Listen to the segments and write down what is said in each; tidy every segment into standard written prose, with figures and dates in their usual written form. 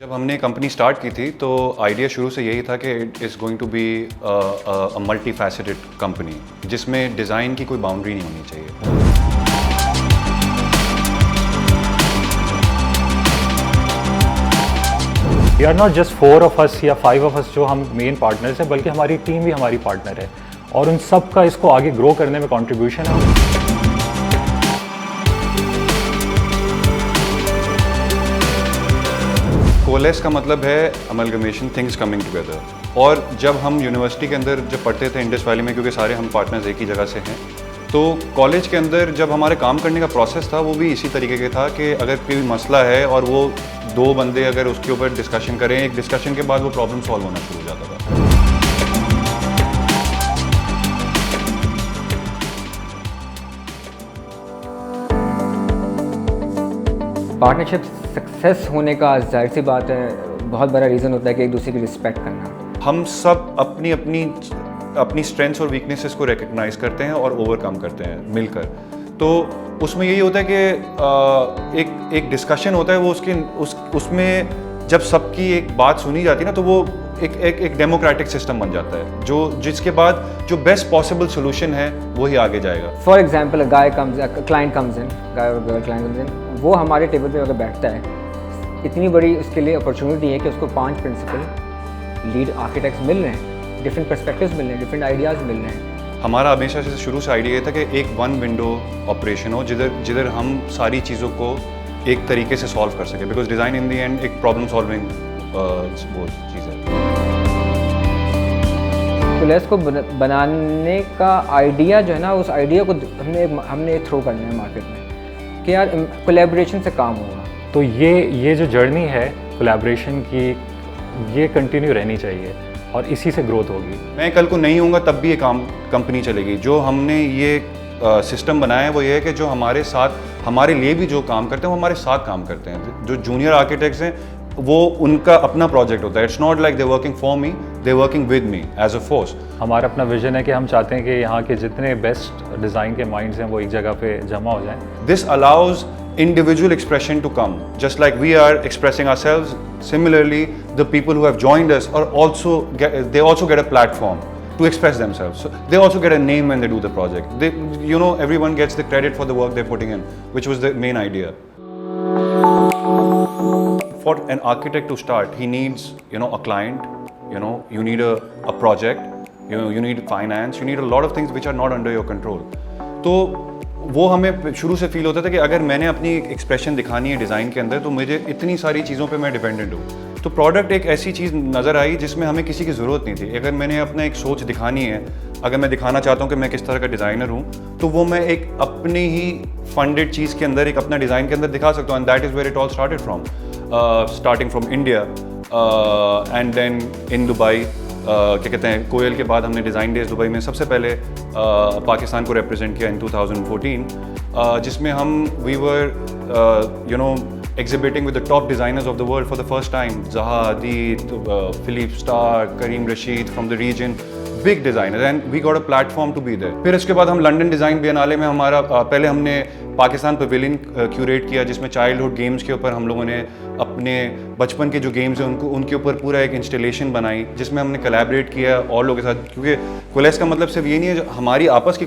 जब हमने company start की थी तो आइडिया शुरू से यही था कि it is going to be a multi faceted company जिसमें डिज़ाइन की कोई बाउंड्री नहीं होनी चाहिए। We are not just 4 of us या 5 ऑफ अस जो हम मेन पार्टनर्स हैं, बल्कि हमारी टीम भी हमारी पार्टनर है और उन सब का इसको आगे ग्रो करने में कंट्रीब्यूशन है। कोलेस का मतलब है अमलगमेशन, थिंग्स कमिंग टुगेदर। और जब हम यूनिवर्सिटी के अंदर जब पढ़ते थे इंडस वैली में, क्योंकि सारे हम पार्टनर्स एक ही जगह से हैं, तो कॉलेज के अंदर जब हमारे काम करने का प्रोसेस था वो भी इसी तरीके का था कि अगर कोई मसला है और वो दो बंदे अगर उसके ऊपर डिस्कशन करें, एक डिस्कशन के बाद वो प्रॉब्लम सॉल्व होना शुरू हो जाता था। पार्टनरशिप सक्सेस होने का जाहिर सी बात है बहुत बड़ा रीज़न होता है कि एक दूसरे की रिस्पेक्ट करना। हम सब अपनी अपनी अपनी स्ट्रेंथ्स और वीकनेसेस को रिकग्नाइज करते हैं और ओवरकम करते हैं मिलकर। तो उसमें यही होता है कि एक डिस्कशन होता है, वो उसमें जब सबकी एक बात सुनी जाती है ना, तो वो एक डेमोक्रेटिक सिस्टम बन जाता है जो जिसके बाद जो बेस्ट पॉसिबल सोल्यूशन है वही आगे जाएगा। For example client comes in, guy और गर्ल क्लाइंट कम्स इन, वो हमारे टेबल पे अगर बैठता है, इतनी बड़ी उसके लिए अपॉर्चुनिटी है कि उसको 5 प्रिंसिपल लीड आर्किटेक्ट्स मिल रहे हैं, डिफरेंट पर्सपेक्टिव्स मिल रहे हैं, डिफरेंट आइडियाज़ मिल रहे हैं। हमारा हमेशा से शुरू से आइडिया ये था कि एक वन विंडो ऑपरेशन हो जिधर हम सारी चीज़ों को एक तरीके से सॉल्व कर सकें, because design in the and एक प्रॉब्लम सॉल्विंग वो चीज़ है। कोलेस को बनाने का आइडिया जो है ना, उस आइडिया को हमने थ्रो करना है मार्केट में कि यार कोलैबोरेशन से काम होगा। तो ये जो जर्नी है कोलैबोरेशन की, ये कंटिन्यू रहनी चाहिए और इसी से ग्रोथ होगी। मैं कल को नहीं होऊंगा तब भी ये कंपनी चलेगी। जो हमने ये सिस्टम बनाया है वो ये है कि जो हमारे साथ हमारे लिए भी जो काम करते हैं वो हमारे साथ काम करते हैं। जो जूनियर आर्किटेक्ट्स हैं वो उनका अपना प्रोजेक्ट होता है। It's not like they working for me, they working with me as a force. हमारा अपना विजन है कि हम चाहते हैं कि यहाँ के जितने बेस्ट डिज़ाइन के माइंड्स हैं वो एक जगह पे जमा हो जाएं। This allows individual expression to come, just like we are expressing ourselves. Similarly, the people who have joined us are also get a platform to express themselves. So they also get a name when they do the project. Everyone gets the credit for the work they're putting in, which was the main idea. For an architect to start, he needs, a client. You need a project. You need finance. You need a lot of things which are not under your control. तो वो हमें शुरू से feel होता था कि अगर मैंने अपनी एक्सप्रेशन दिखानी है डिज़ाइन के अंदर तो मुझे इतनी सारी चीज़ों पे मैं डिपेंडेंट हूँ। तो प्रोडक्ट एक ऐसी चीज़ नज़र आई जिसमें हमें किसी की ज़रूरत नहीं थी। अगर मैंने अपना एक सोच दिखानी है, अगर मैं दिखाना चाहता हूँ कि मैं किस तरह का डिज़ाइनर हूँ, तो वो मैं एक अपने ही फंडेड चीज़ के अंदर, एक अपना डिज़ाइन के अंदर दिखा सकता हूँ। And that is where it all started from, starting from India and then in Dubai. क्या कहते हैं, कोयल के बाद हमने डिज़ाइन डेज दुबई में सबसे पहले पाकिस्तान को रिप्रेजेंट किया इन 2014, जिसमें हम we were exhibiting with the top designers of the world for the first time. Zaha Hadid, Philippe Stark, Karim Rashid from the region, big designers, and we got a platform to be there. फिर उसके बाद हम London design Biennale में हमारा पहले हमने Pakistan pavilion curate किया, जिसमें चाइल्डहुड गेम्स के ऊपर हम लोगों ने अपने बचपन के जो गेम्स हैं उनके ऊपर पूरा एक इंस्टॉलेशन बनाई, जिसमें हमने कोलैबोरेट किया और लोगों के साथ। क्योंकि कोलेस का मतलब सिर्फ ये नहीं है हमारी आपस की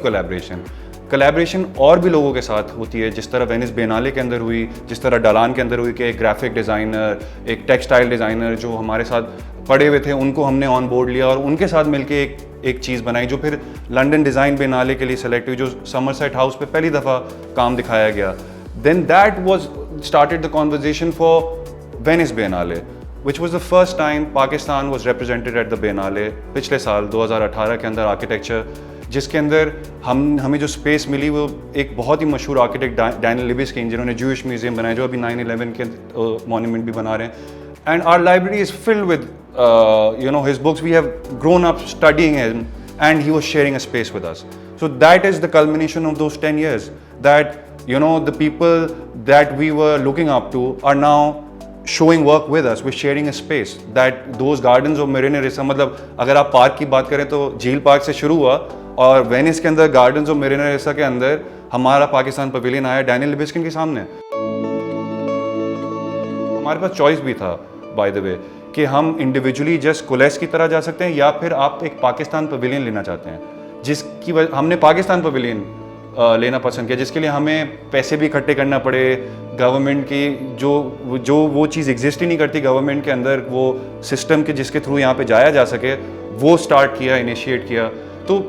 कोलैबोरेशन और भी लोगों के साथ होती है, जिस तरह वेनिस बिएनाले के अंदर हुई, जिस तरह डलान के अंदर हुई कि एक ग्राफिक डिज़ाइनर, एक टेक्सटाइल डिज़ाइनर जो हमारे साथ पढ़े हुए थे उनको हमने ऑन बोर्ड लिया और उनके साथ मिलके एक चीज़ बनाई जो फिर लंदन डिज़ाइन बिएनाले के लिए सेलेक्ट हुई, जो समरसेट हाउस पे पहली दफ़ा काम दिखाया गया। Then that was started the conversation for Venice Biennale, which was the first time Pakistan was represented at the Biennale पिछले साल 2018 के अंदर आर्किटेक्चर, जिसके अंदर हमें जो स्पेस मिली वो एक बहुत ही मशहूर आर्किटेक्ट डैनियल लिबेस्किन, जिन्होंने जूइश म्यूजियम बनाया, जो अभी 9/11 के मॉन्यूमेंट भी बना रहे हैं। And our library is filled with his books. We have grown up studying him and he was sharing a space with us. So that is the culmination of those 10 years that the people that we were looking up to are now showing work with us. We're sharing a space that those gardens of Marina Rissa, मतलब अगर आप park की बात करें तो झील park से शुरू हुआ और वेनिस के अंदर गार्डन्स ऑफ मेरिना रेसा के अंदर हमारा पाकिस्तान पवेलियन आया डैनियल लिबेस्किन के सामने। हमारे पास चॉइस भी था बाय द वे, कि हम इंडिविजुअली जस्ट कोलेस की तरह जा सकते हैं या फिर आप एक पाकिस्तान पवेलियन लेना चाहते हैं, जिसकी वजह हमने पाकिस्तान पवेलियन लेना पसंद किया, जिसके लिए हमें पैसे भी इकट्ठे करना पड़े, गवर्नमेंट की जो वो चीज़ एग्जिस्ट ही नहीं करती गवर्नमेंट के अंदर, वो सिस्टम के जिसके थ्रू यहाँ पे जाया जा सके, वो स्टार्ट किया, इनिशिएट किया। तो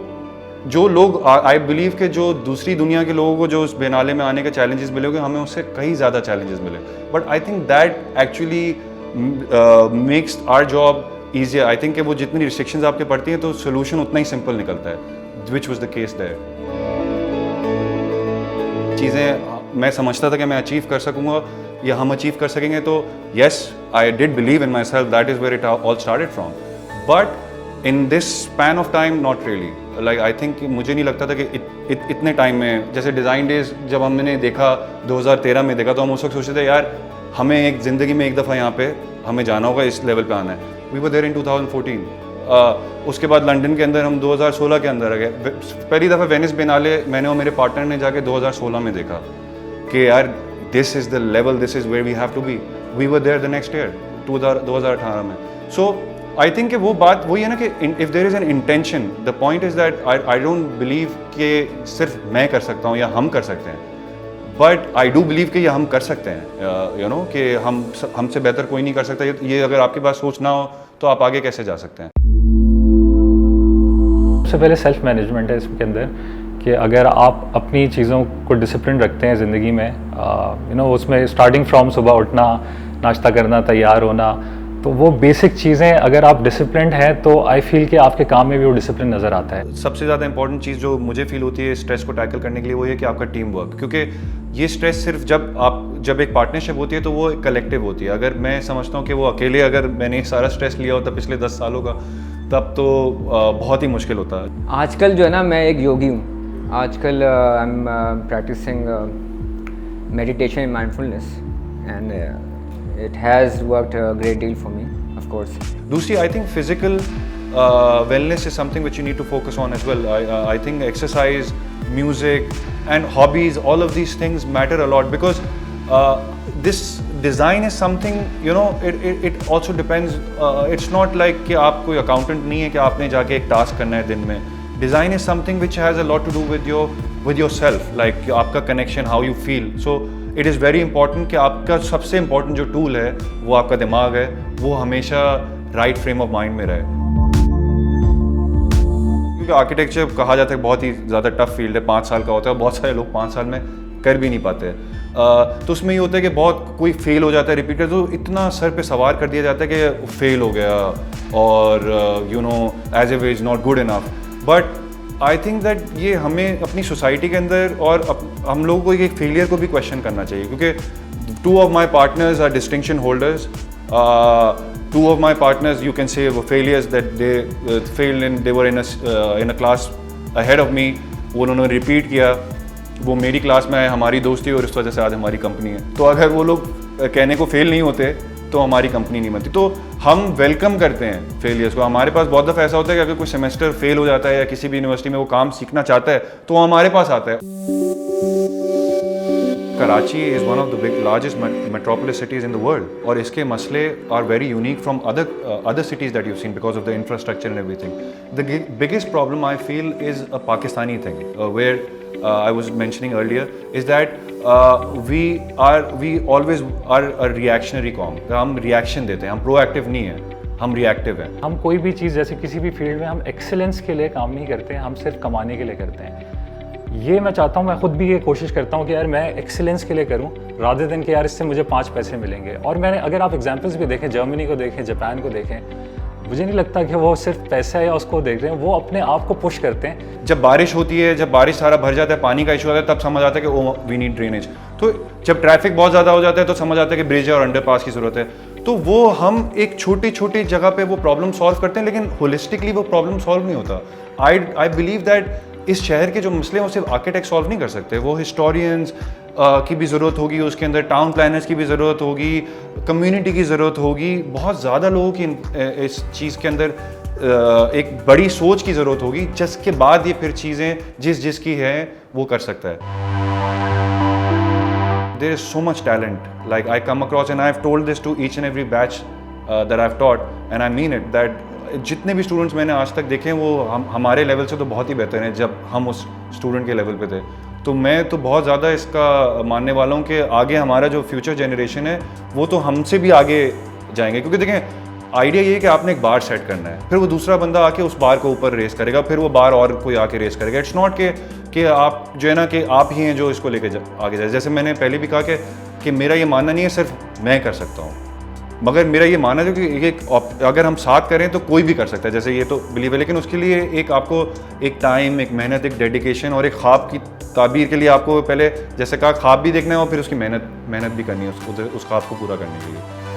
जो लोग आई बिलीव के जो दूसरी दुनिया के लोगों को जो उस बेनाले में आने के चैलेंजेस मिले होंगे, हमें उससे कहीं ज़्यादा चैलेंजेस मिले, but I think that actually makes our job easier. I think कि वो जितनी रिस्ट्रिक्शंस आपके पड़ती हैं तो सोल्यूशन उतना ही सिंपल निकलता है, which was the case there. चीज़ें मैं समझता था कि मैं अचीव कर सकूंगा या हम अचीव कर सकेंगे, तो yes I did believe in myself, that is where it all started from, but in this span of time not really. Like I think मुझे नहीं लगता था कि इतने टाइम में, जैसे डिज़ाइन डेज जब हमने देखा 2013 में देखा, तो हम उस वक्त सोचते थे यार हमें एक ज़िंदगी में एक दफ़ा यहाँ पे हमें जाना होगा, इस लेवल पे आना है। We were there in 2014। उसके बाद लंदन के अंदर हम 2016 के अंदर आ गए। पहली दफ़ा वेनिस बिनाले मैंने और मेरे पार्टनर ने जाके 2016 में देखा कि यार this is the level, this is where we have to be. We were there the next year 2018 में। सो आई थिंक कि वो बात वही है ना कि if there is an intention, the point is that I don't believe कि सिर्फ मैं कर सकता हूँ या हम कर सकते हैं, बट आई डू बिलीव कि ये हम कर सकते हैं, यू नो कि हमसे बेहतर कोई नहीं कर सकता। ये अगर आपके पास सोच ना हो तो आप आगे कैसे जा सकते हैं। सबसे पहले सेल्फ मैनेजमेंट है इसके अंदर, कि अगर आप अपनी चीज़ों को डिसिप्लिन रखते हैं ज़िंदगी में, यू नो उसमें स्टार्टिंग फ्रॉम सुबह उठना, नाश्ता करना, तैयार होना, तो वो बेसिक चीज़ें अगर आप डिसिप्लिन्ड हैं तो आई फील कि आपके काम में भी वो डिसिप्लिन नज़र आता है। सबसे ज़्यादा इंपॉर्टेंट चीज़ जो मुझे फील होती है स्ट्रेस को टैकल करने के लिए, वो ये कि आपका टीम वर्क, क्योंकि ये स्ट्रेस सिर्फ जब एक पार्टनरशिप होती है तो वो एक कलेक्टिव होती है। अगर मैं समझता हूँ कि वो अकेले अगर मैंने सारा स्ट्रेस लिया होता पिछले 10 सालों का, तब तो बहुत ही मुश्किल होता है। आजकल जो है ना, मैं एक योगी हूँ। आजकल I am practicing meditation and mindfulness, and it has worked a great deal for me, of course. दूसरी, I think physical wellness is something which you need to focus on as well. I think exercise, music and hobbies, all of these things matter a lot, because this design is something, you know, it also depends, it's not like कि आप कोई accountant नहीं है कि आपने जाके एक task करना है दिन में। Design is something which has a lot to do with yourself, like आपका connection, how you feel. So it is very important कि आपका सबसे इंपॉर्टेंट जो टूल है वो आपका दिमाग है, वो हमेशा राइट फ्रेम ऑफ माइंड में रहे। क्योंकि आर्किटेक्चर कहा जाता है बहुत ही ज़्यादा टफ फील्ड है, 5 साल का होता है, बहुत सारे लोग 5 साल में कर भी नहीं पाते। तो उसमें ये होता है कि बहुत कोई फेल हो जाता है रिपीटर, तो इतना सर पे सवार कर दिया जाता है कि फेल हो गया और you know as if is not good enough. But I think that ये हमें अपनी सोसाइटी के अंदर और हम लोगों को एक फेलियर को भी क्वेश्चन करना चाहिए, क्योंकि 2 of my partners are distinction holders. 2 of my partners, you can say, were failures that they failed in. They were in a class ahead of me. वो उन्होंने रिपीट किया, वो मेरी क्लास में आए, हमारी दोस्ती और इस वजह से आज हमारी कंपनी है। तो अगर वो लोग कहने को फेल नहीं होते तो हमारी कंपनी नहीं बनती। तो हम वेलकम करते हैं फेलियर्स को। हमारे पास बहुत दफ़ा ऐसा होता है कि अगर कोई सेमेस्टर फेल हो जाता है या किसी भी यूनिवर्सिटी में वो काम सीखना चाहता है तो वो हमारे पास आता है। Karachi is one of the largest metropolis cities in the world, और इसके मसले are very unique from other cities that you've seen because of the infrastructure and everything. The biggest problem I feel is a Pakistani thing, where I was mentioning earlier, is that we always are a reactionary qawm. हम reaction देते हैं, हम proactive नहीं हैं, हम reactive हैं। हम कोई भी चीज़ जैसे किसी भी फील्ड में हम एक्सेलेंस के लिए काम नहीं करते हैं, हम सिर्फ कमाने के लिए करते हैं। ये मैं चाहता हूँ, मैं खुद भी ये कोशिश करता हूँ कि यार मैं एक्सेलेंस के लिए करूँ, रादर देन कि यार इससे मुझे 5 पैसे मिलेंगे। और मैंने, अगर आप एग्जांपल्स भी देखें, जर्मनी को देखें, जापान को देखें, मुझे नहीं लगता कि वो सिर्फ पैसा या उसको देख रहे हैं, वो अपने आप को पुश करते हैं। जब बारिश होती है, जब बारिश सारा भर जाता है, पानी का इशू आता है, तब समझ आता है कि ओ वी नीड ड्रेनेज। तो जब ट्रैफिक बहुत ज़्यादा हो जाता है तो समझ आता है कि ब्रिज और अंडरपास की ज़रूरत है। तो वो हम एक छोटी छोटी जगह पे वो प्रॉब्लम सॉल्व करते हैं, लेकिन होलिस्टिकली वो प्रॉब्लम सॉल्व नहीं होता। आई बिलीव दैट इस शहर के जो मसले हैं वो सिर्फ आर्किटेक्ट सॉल्व नहीं कर सकते, वो हिस्टोरियंस की भी ज़रूरत होगी, उसके अंदर टाउन प्लानर्स की भी ज़रूरत होगी, कम्युनिटी की ज़रूरत होगी, बहुत ज़्यादा लोगों की इस चीज़ के अंदर एक बड़ी सोच की ज़रूरत होगी, जिसके बाद ये फिर चीज़ें जिसकी है वो कर सकता है। There is so much talent. Like I come across, and I have told this to each and every batch that I have taught and I mean it that जितने भी स्टूडेंट्स मैंने आज तक देखे हैं वो हमारे लेवल से तो बहुत ही बेहतर हैं जब हम उस स्टूडेंट के लेवल पे थे। तो मैं तो बहुत ज़्यादा इसका मानने वाला हूँ कि आगे हमारा जो फ्यूचर जनरेशन है वो तो हमसे भी आगे जाएंगे, क्योंकि देखें आइडिया ये है कि आपने एक बार सेट करना है, फिर वो दूसरा बंदा आके उस बार को ऊपर रेस करेगा, फिर वो बार और कोई आके रेस करेगा। इट्स नॉट कि आप जो है ना कि आप ही हैं जो इसको लेके आगे जाए। जैसे मैंने पहले भी कहा कि मेरा ये मानना नहीं है सिर्फ मैं कर सकता हूँ, मगर मेरा ये मानना है कि अगर हम साथ करें तो कोई भी कर सकता है, जैसे ये तो बिलीव है, लेकिन उसके लिए एक आपको एक टाइम, एक मेहनत, एक डेडिकेशन और एक ख्वाब की ताबीर के लिए आपको पहले जैसे कहा ख्वाब भी देखना है और फिर उसकी मेहनत भी करनी है उस ख्वाब को पूरा करने के लिए।